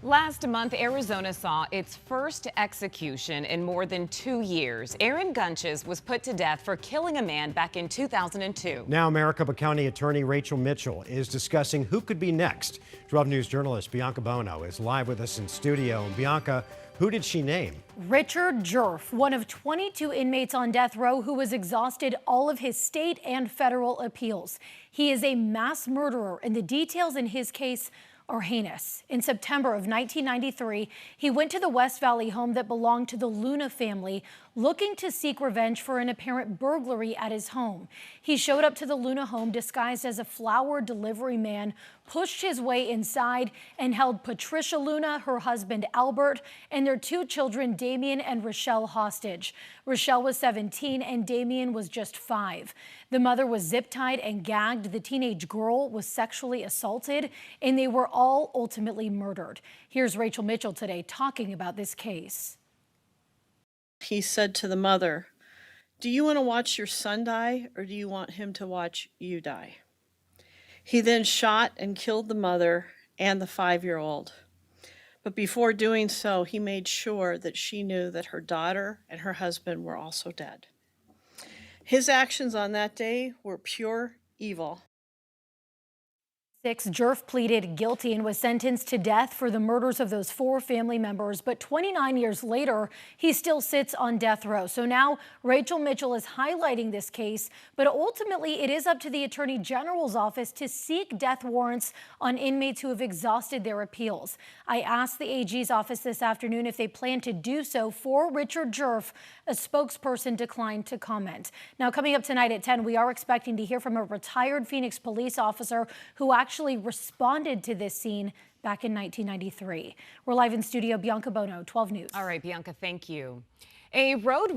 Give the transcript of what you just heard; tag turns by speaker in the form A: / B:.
A: Last month, Arizona saw its first execution in more than 2 years. Aaron Gunches was put to death for killing a man back in 2002.
B: Now, Maricopa County Attorney Rachel Mitchell is discussing who could be next. 12 News journalist Bianca Bono is live with us in studio. And Bianca, who did she name?
C: Richard Jerf, one of 22 inmates on death row who has exhausted all of his state and federal appeals. He is a mass murderer, and the details in his case are heinous. In September of 1993, he went to the West Valley home that belonged to the Luna family, looking to seek revenge for an apparent burglary at his home. He showed up to the Luna home disguised as a flower delivery man, pushed his way inside, and held Patricia Luna, her husband Albert, and their 2 children, Damien and Rochelle, hostage. Rochelle was 17 and Damien was just 5. The mother was zip-tied and gagged. The teenage girl was sexually assaulted, and they were all ultimately murdered. Here's Rachel Mitchell today talking about this case.
D: He said to the mother, "Do you want to watch your son die, or do you want him to watch you die?" He then shot and killed the mother and the 5-year-old. But before doing so, he made sure that she knew that her daughter and her husband were also dead. His actions on that day were pure evil.
C: Jerf pleaded guilty and was sentenced to death for the murders of those 4 family members. But 29 years later, he still sits on death row. So now Rachel Mitchell is highlighting this case, but ultimately it is up to the Attorney General's office to seek death warrants on inmates who have exhausted their appeals. I asked the AG's office this afternoon if they plan to do so for Richard Jerf. A spokesperson declined to comment. Now, coming up tonight at 10, we are expecting to hear from a retired Phoenix police officer who actually responded to this scene back in 1993. We're live in studio. Bianca Bono, 12 News.
A: All right, Bianca, thank you. A road